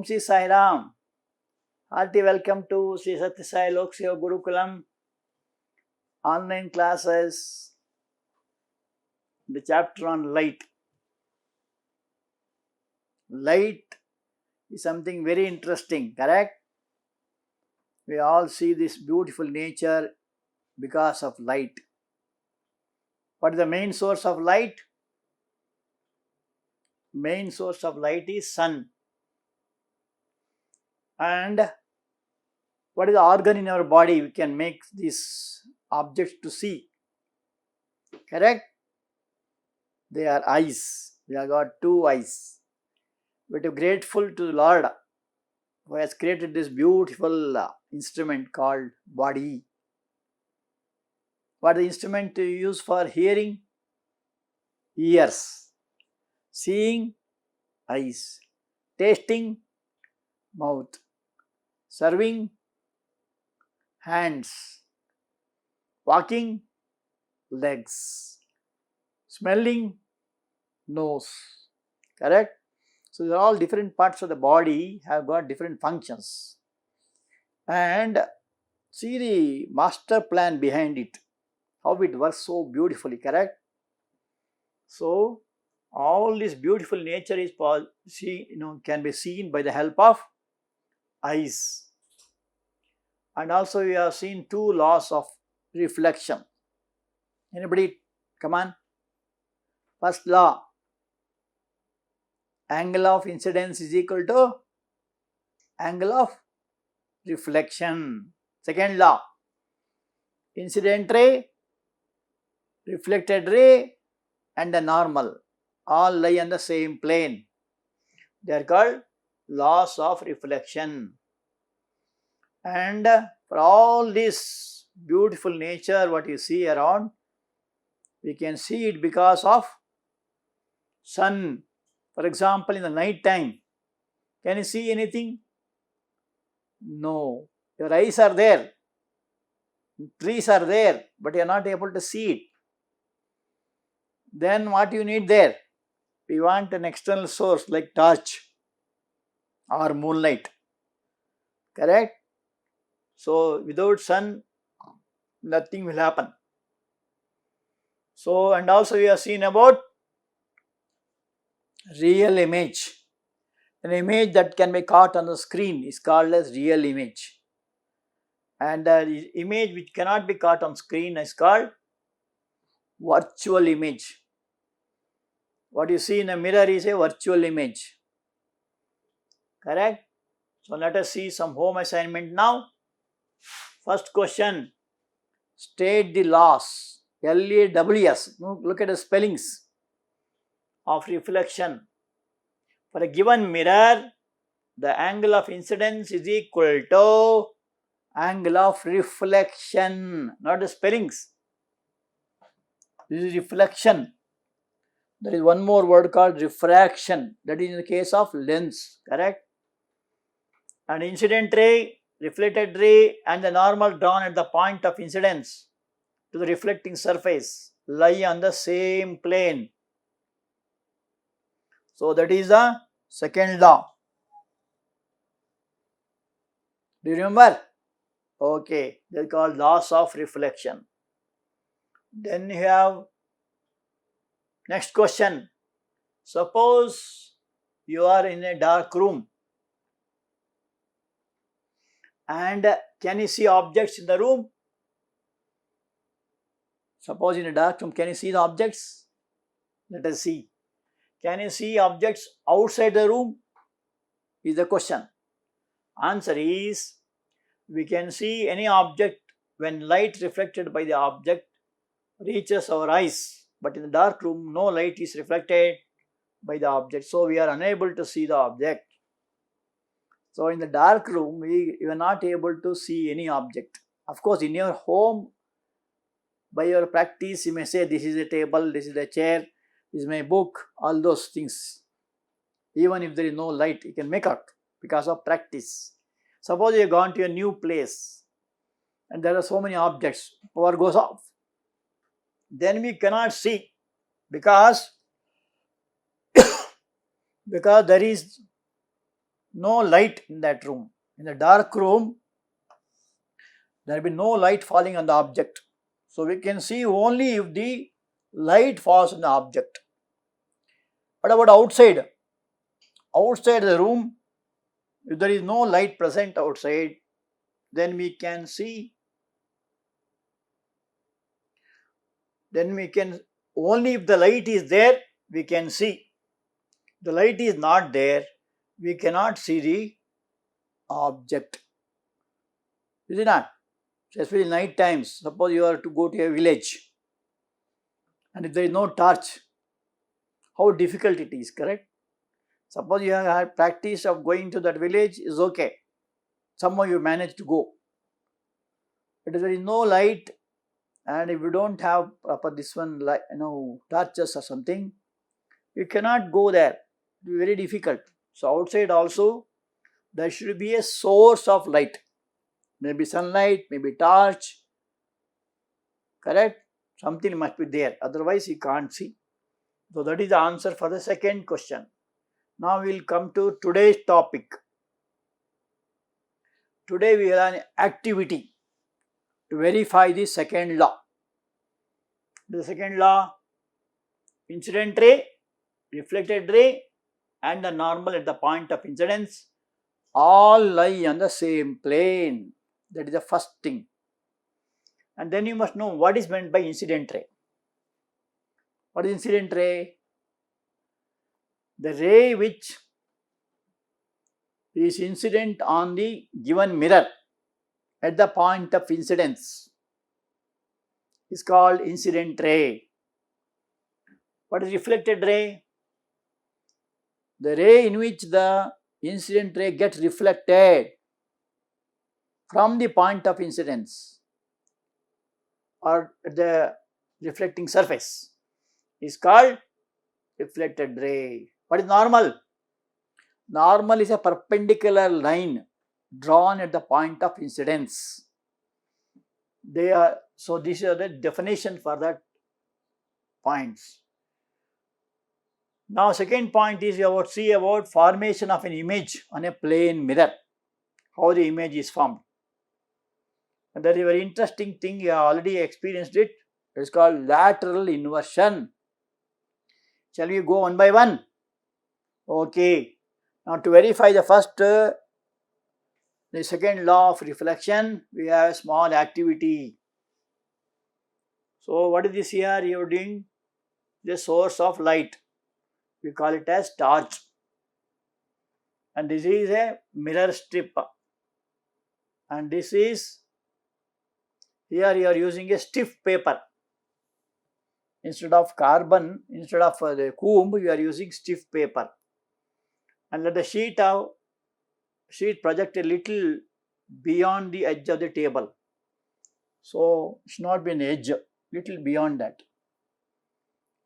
Sri Sai Ram. Hearty welcome to Sri Sathya Sai Loka Gurukulam online classes, the chapter on light. Light is something very interesting, correct? We all see this beautiful nature because of light. What is the main source of light? Main source of light is sun. And what is the organ in our body we can make these objects to see? Correct? They are eyes. We have got two eyes. We are grateful to the Lord who has created this beautiful instrument called body. What is the instrument to use for hearing? Ears. Seeing? Eyes. Tasting? Mouth. Serving? Hands. Walking? Legs. Smelling? Nose. Correct? So they are all different parts of the body have got different functions. And see the master plan behind it, how it works so beautifully, correct? So all this beautiful nature is can be seen by the help of eyes. And also we have seen two laws of reflection. Anybody? Come on. First law. Angle of incidence is equal to angle of reflection. Second law. Incident ray, reflected ray and the normal all lie on the same plane. They are called laws of reflection. And for all this beautiful nature what you see around, we can see it because of sun. For example, in the night time, can you see anything? No. Your eyes are there, trees are there, but you are not able to see it. Then what you need there? We want an external source like torch or moonlight. Correct? So without sun, nothing will happen. So, and also we have seen about real image. An image that can be caught on the screen is called as real image. And the image which cannot be caught on screen is called virtual image. What you see in a mirror is a virtual image. Correct? So let us see some home assignment now. First question. State the laws. LAWS. Look at the spellings of reflection. For a given mirror, the angle of incidence is equal to angle of reflection, not the spellings. This is reflection. There is one more word called refraction, that is in the case of lens, correct? And incident ray, reflected ray and the normal drawn at the point of incidence to the reflecting surface lie on the same plane. So that is the second law. Do you remember? Okay, they are called laws of reflection. Then you have next question. Suppose you are in a dark room and can you see objects in the room? Suppose in a dark room, can you see the objects? Let us see. Can you see objects outside the room? Is the question. Answer is, we can see any object when light reflected by the object reaches our eyes. But in the dark room, no light is reflected by the object. So we are unable to see the object. So in the dark room, you are not able to see any object. Of course, in your home, by your practice, you may say, this is a table, this is a chair, this is my book, all those things. Even if there is no light, you can make out because of practice. Suppose you have gone to a new place and there are so many objects, power goes off. Then we cannot see because there is no light in that room. In the dark room, there will be no light falling on the object. So we can see only if the light falls on the object. What about outside? Outside the room, if there is no light present outside, then we can see, only if the light is there, we can see. The light is not there, we cannot see the object. Is it not? Especially night times. Suppose you are to go to a village and if there is no torch, how difficult it is, correct? Suppose you have had practice of going to that village, is okay. Somehow you manage to go. But if there is no light and if you don't have proper torches or something, you cannot go there. It will be very difficult. So outside also there should be a source of light. Maybe sunlight, maybe torch, correct? Something must be there, otherwise you can't see. So that is the answer for the second question. Now we will come to today's topic. Today we have an activity to verify the second law. The second law, incident ray, reflected ray and the normal at the point of incidence all lie on the same plane. That is the first thing. And then you must know what is meant by incident ray. What is incident ray? The ray which is incident on the given mirror at the point of incidence is called incident ray. What is reflected ray? The ray in which the incident ray gets reflected from the point of incidence or the reflecting surface is called reflected ray. What is normal? Normal is a perpendicular line drawn at the point of incidence. So these are the definition for that points. Now second point is about formation of an image on a plane mirror. How the image is formed. And that is a very interesting thing, you have already experienced it. It is called lateral inversion. Shall we go one by one? Okay. Now to verify the first, the second law of reflection, we have a small activity. So what is this here? You are doing the source of light. We call it as torch. And this is a mirror strip. And this is, here you are using a stiff paper. Instead of carbon, instead of the comb, you are using stiff paper. And let the sheet project a little beyond the edge of the table. So it should not be an edge, little beyond that.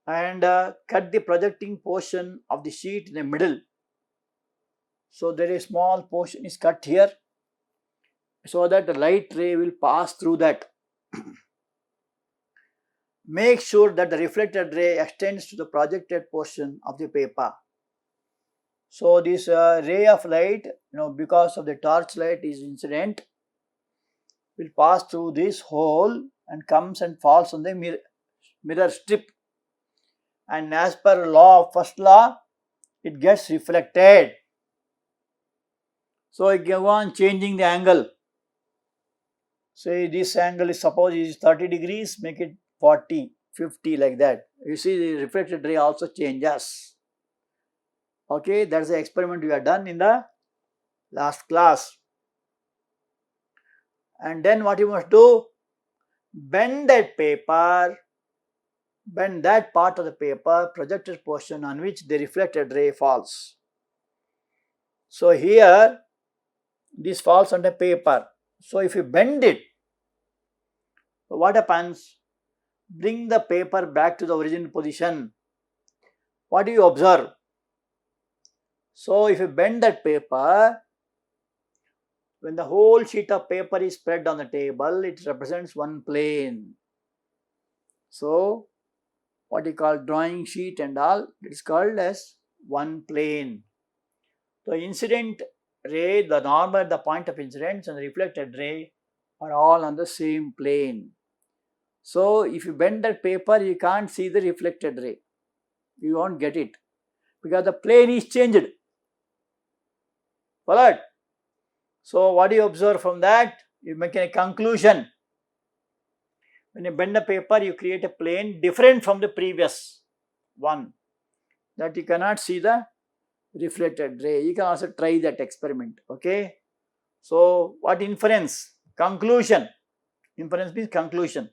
And cut the projecting portion of the sheet in the middle. So there is a small portion is cut here so that the light ray will pass through that. Make sure that the reflected ray extends to the projected portion of the paper. So this ray of light, because of the torch light is incident, will pass through this hole and comes and falls on the mirror strip. And as per first law, it gets reflected. So I go on changing the angle. Say this angle is, suppose is 30 degrees, make it 40, 50 like that. You see the reflected ray also changes. Okay, that's the experiment we have done in the last class. And then what you must do, bend that paper, bend that part of the paper, projected portion on which the reflected ray falls. So here, this falls on the paper. So if you bend it, what happens? Bring the paper back to the original position. What do you observe? So if you bend that paper, when the whole sheet of paper is spread on the table, it represents one plane. So what you call drawing sheet and all, it is called as one plane. The incident ray, the normal, the point of incidence, and the reflected ray are all on the same plane. So if you bend that paper, you can't see the reflected ray. You won't get it because the plane is changed. Followed? So what do you observe from that? You make a conclusion. When you bend the paper, you create a plane different from the previous one, that you cannot see the reflected ray. You can also try that experiment. Okay. So what inference? Conclusion. Inference means conclusion.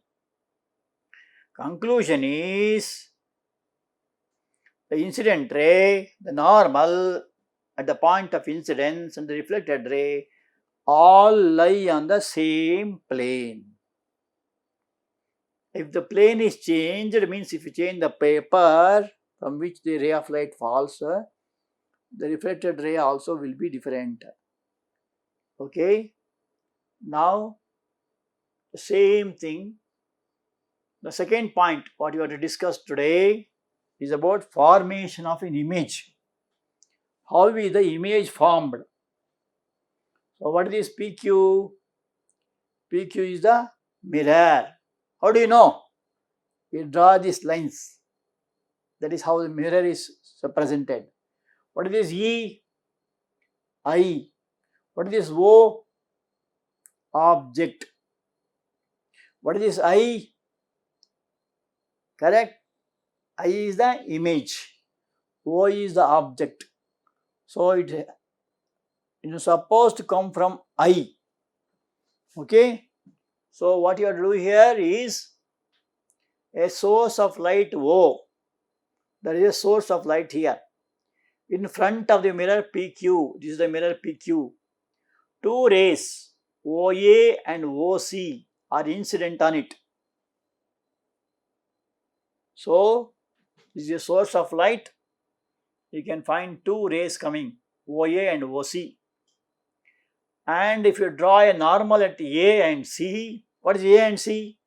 Conclusion is the incident ray, the normal at the point of incidence, and the reflected ray all lie on the same plane. If the plane is changed, it means if you change the paper from which the ray of light falls, the reflected ray also will be different. Okay. Now the same thing. The second point what you are to discuss today is about formation of an image. How is the image formed? So what is this PQ? PQ is the mirror. How do you know? You draw these lines. That is how the mirror is represented. What is this E? I. What is this O? Object. What is this I? Correct? I is the image. O is the object. So it is supposed to come from I. Okay? So what you have to do here is a source of light O. There is a source of light here. In front of the mirror PQ, this is the mirror PQ. Two rays OA and OC are incident on it. So this is a source of light. You can find two rays coming, OA and OC. And if you draw a normal at A and C, what is A and C?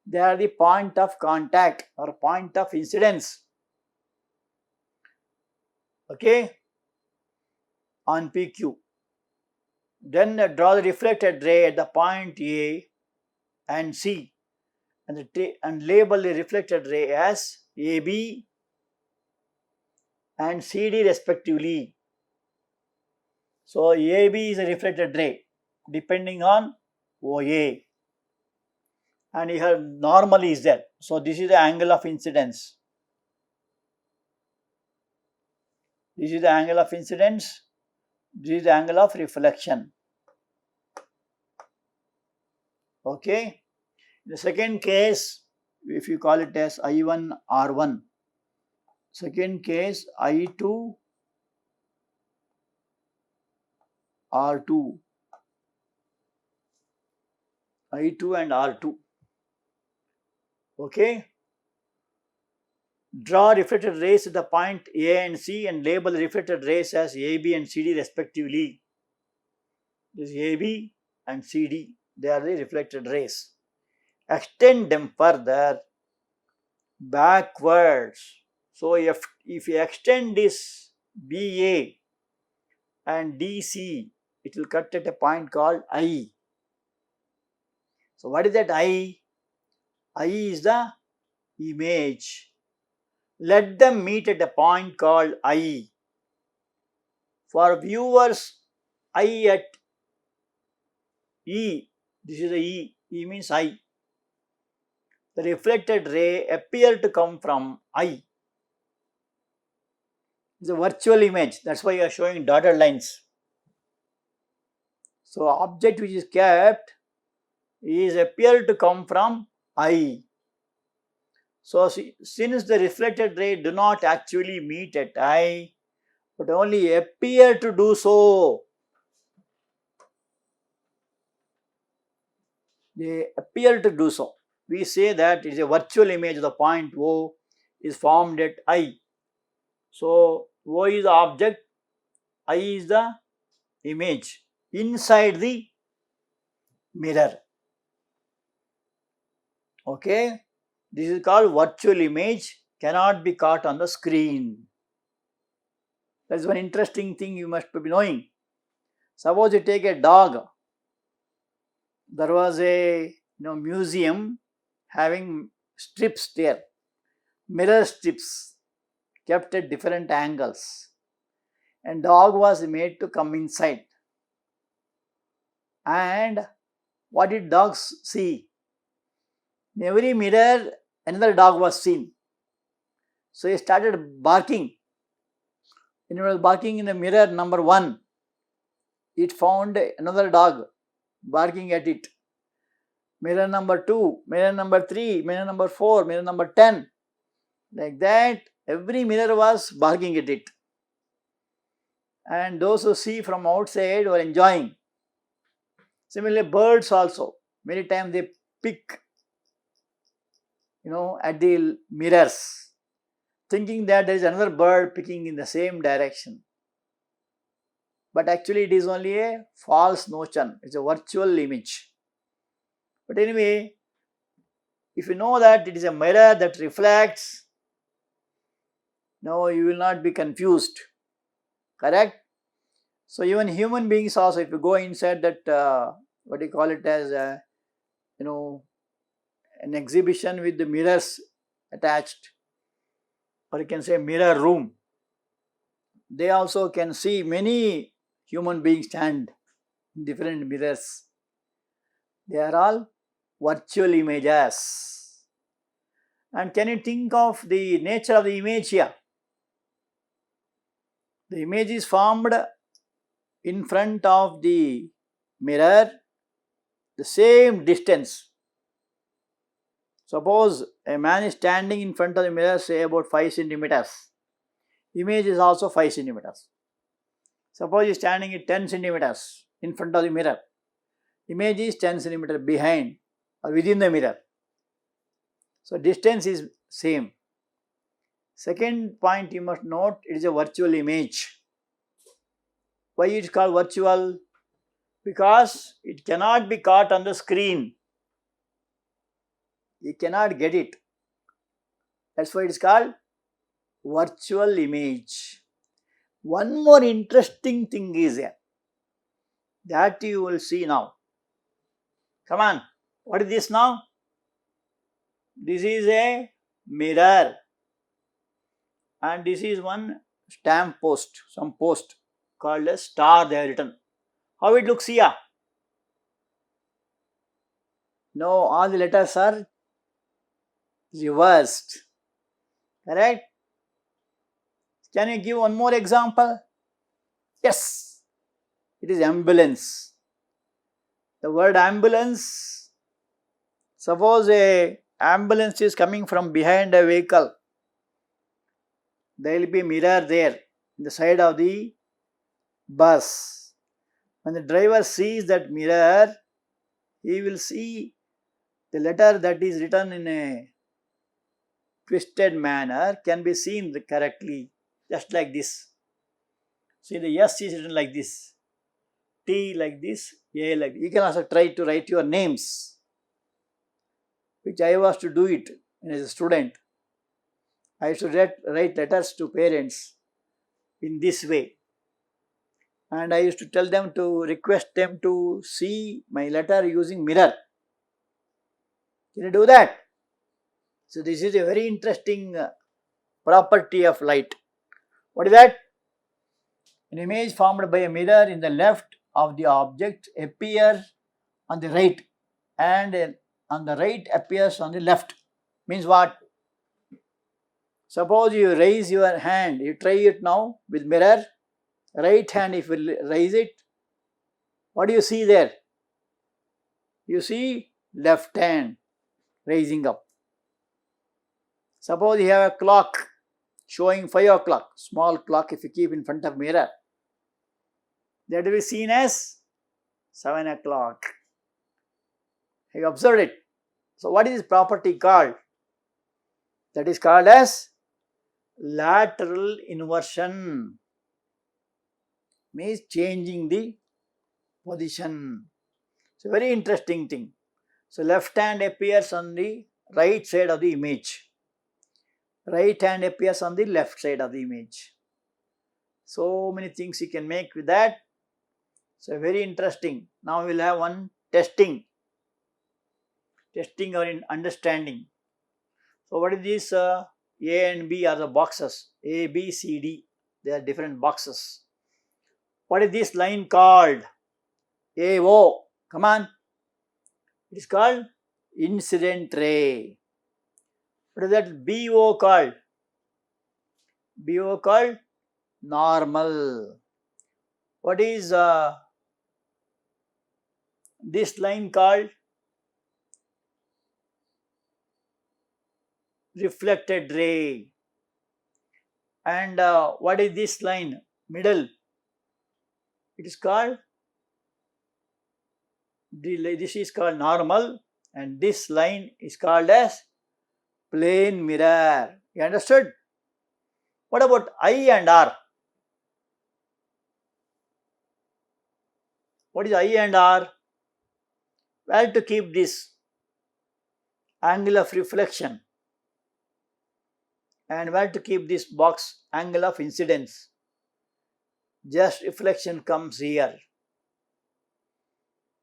They are the point of contact or point of incidence. Okay, on PQ. Then draw the reflected ray at the point A and C, and label the reflected ray as AB and CD respectively. So AB is a reflected ray depending on OA, and here normal is there. So this is the angle of incidence. This is the angle of incidence. This is the angle of reflection. Okay. The second case, if you call it as I1 R1. Second case I2 R2. I2 and R2. Okay. Draw reflected rays at the point A and C and label the reflected rays as AB and CD respectively. This is AB and CD. They are the reflected rays. Extend them further backwards. So if you extend this BA and DC, it will cut at a point called I. So what is that I? I is the image. Let them meet at a point called I. For viewers, I at E, this is the E, E means I. The reflected ray appear to come from I. It's a virtual image, that's why you are showing dotted lines. So object which is kept is appear to come from I. So since the reflected ray do not actually meet at I, but only appear to do so, they appear to do so, we say that it is a virtual image of the point O is formed at I. So O is the object, I is the image inside the mirror. Okay, this is called virtual image, cannot be caught on the screen. That is one interesting thing you must be knowing. Suppose you take a dog. There was a museum having strips there, mirror strips kept at different angles, and dog was made to come inside. And what did dogs see? In every mirror, another dog was seen. So he started barking. When he was barking in the mirror number 1, it found another dog barking at it. Mirror number 2, mirror number 3, mirror number 4, mirror number 10. Like that, every mirror was barking at it. And those who see from outside were enjoying. Similarly, birds also, many times they pick, at the mirrors, thinking that there is another bird picking in the same direction. But actually it is only a false notion, it's a virtual image. But anyway, if you know that it is a mirror that reflects, no, you will not be confused. Correct? So even human beings also, if you go inside that, what do you call it as, an exhibition with the mirrors attached, or you can say mirror room, they also can see many human beings stand in different mirrors. They are all virtual images. And can you think of the nature of the image here? The image is formed in front of the mirror the same distance. Suppose a man is standing in front of the mirror, say about 5 centimeters. Image is also 5 centimeters. Suppose he is standing at 10 centimeters in front of the mirror. Image is 10 centimeters behind or within the mirror. So distance is same. Second point you must note, it is a virtual image. Why it is called virtual? Because it cannot be caught on the screen. You cannot get it. That's why it is called virtual image. One more interesting thing is there that you will see now. Come on, what is this now? This is a mirror, and this is one stamp post, some post called a star they have written. How it looks here? No, all the letters are reversed. Correct? Can you give one more example? Yes, it is ambulance. The word ambulance, suppose a ambulance is coming from behind a vehicle. There will be a mirror there in the side of the bus. When the driver sees that mirror, he will see the letter that is written in a twisted manner can be seen correctly, just like this. See, the S is written like this, T like this, A like this. You can also try to write your names, which I was to do it as a student. I used to write letters to parents in this way. And I used to tell them to request them to see my letter using mirror. Can you do that? So this is a very interesting property of light. What is that? An image formed by a mirror in the left of the object appears on the right, and on the right appears on the left. Means what? Suppose you raise your hand, you try it now with mirror. Right hand, if you raise it, what do you see there? You see left hand raising up. Suppose you have a clock showing 5 o'clock, small clock if you keep in front of mirror, that will be seen as 7 o'clock. Have you observed it? So what is this property called? That is called as lateral inversion. Means changing the position. It's a very interesting thing. So left hand appears on the right side of the image. Right hand appears on the left side of the image. So many things you can make with that. So very interesting. Now we will have one testing or in understanding. So what is this? A and B are the boxes. A, B, C, D. They are different boxes. What is this line called? A, O. Come on. It is called incident ray. What is that? B, O called? B, O called normal. What is this line called? Reflected ray. And what is this line? Middle. It is called, this is called normal, and this line is called as plane mirror. You understood? What about I and R? What is I and R? Where to keep this angle of reflection, and where to keep this box angle of incidence? Just reflection comes here.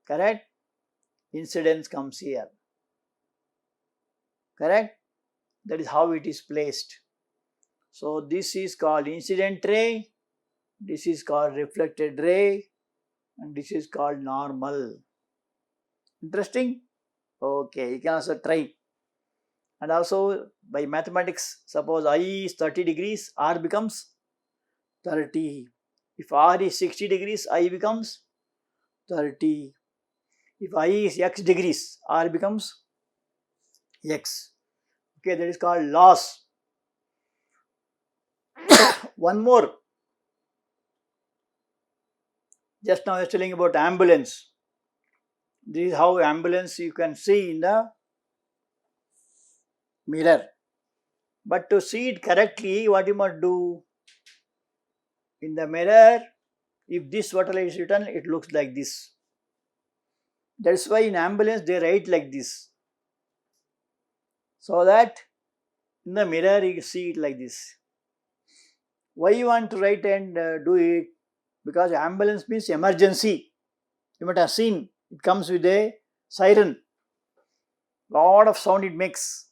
Correct? Incidence comes here. Correct? That is how it is placed. So this is called incident ray, this is called reflected ray, and this is called normal. Interesting? Okay, you can also try. And also by mathematics, suppose I is 30 degrees, R becomes 30. If R is 60 degrees, I becomes 30. If I is x degrees, R becomes x. Okay, that is called loss. One more. Just now I was telling about ambulance. This is how ambulance you can see in the mirror. But to see it correctly, what you must do? In the mirror, if this water is written, it looks like this. That's why in ambulance they write like this. So that in the mirror you see it like this. Why you want to write and do it? Because ambulance means emergency. You might have seen, it comes with a siren. Lot of sound it makes.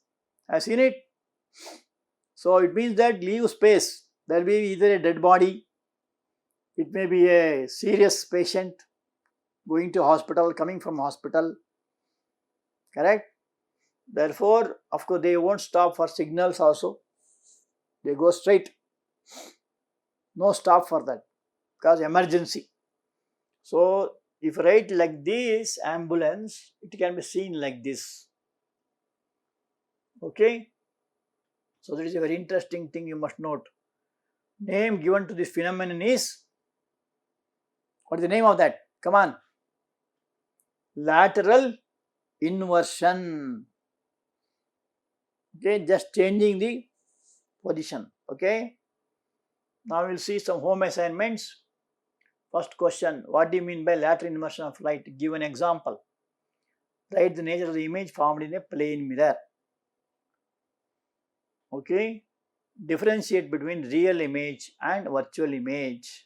Have seen it? So it means that leave space. There will be either a dead body, it may be a serious patient going to hospital, coming from hospital. Correct? Therefore, of course, they won't stop for signals also. They go straight. No stop for that because emergency. So, if you write like this, ambulance, it can be seen like this. Okay? So, that is a very interesting thing you must note. Name given to this phenomenon is, what is the name of that? Come on. Lateral inversion. Okay, just changing the position. Okay. Now we will see some home assignments. First question, what do you mean by lateral inversion of light? Give an example. Write the nature of the image formed in a plane mirror. Okay. Differentiate between real image and virtual image.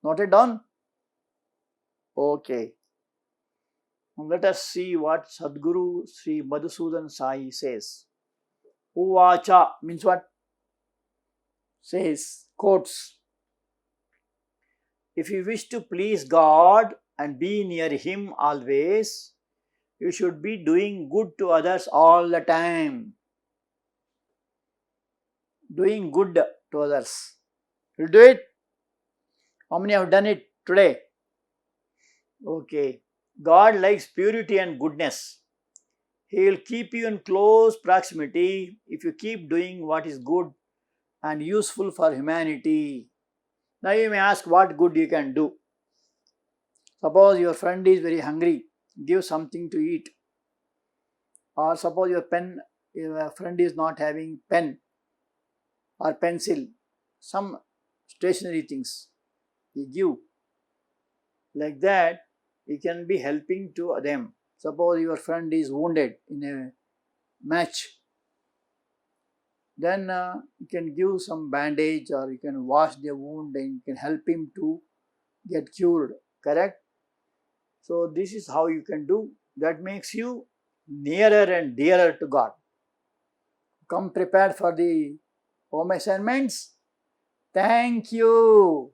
Noted down? Okay. Now let us see what Sadguru Sri Madhusudan Sai says. Uvacha means what? Says, quotes. If you wish to please God and be near Him always, you should be doing good to others all the time. Doing good to others. You do it? How many have done it today? Okay. God likes purity and goodness. He will keep you in close proximity if you keep doing what is good and useful for humanity. Now you may ask what good you can do. Suppose your friend is very hungry, give something to eat. Or suppose your friend is not having pen or pencil, some stationary things you give. Like that, you can be helping to them. Suppose your friend is wounded in a match. then you can give some bandage or you can wash the wound and you can help him to get cured, correct? So this is how you can do. That makes you nearer and dearer to God. Come prepared for the home assignments. Thank you.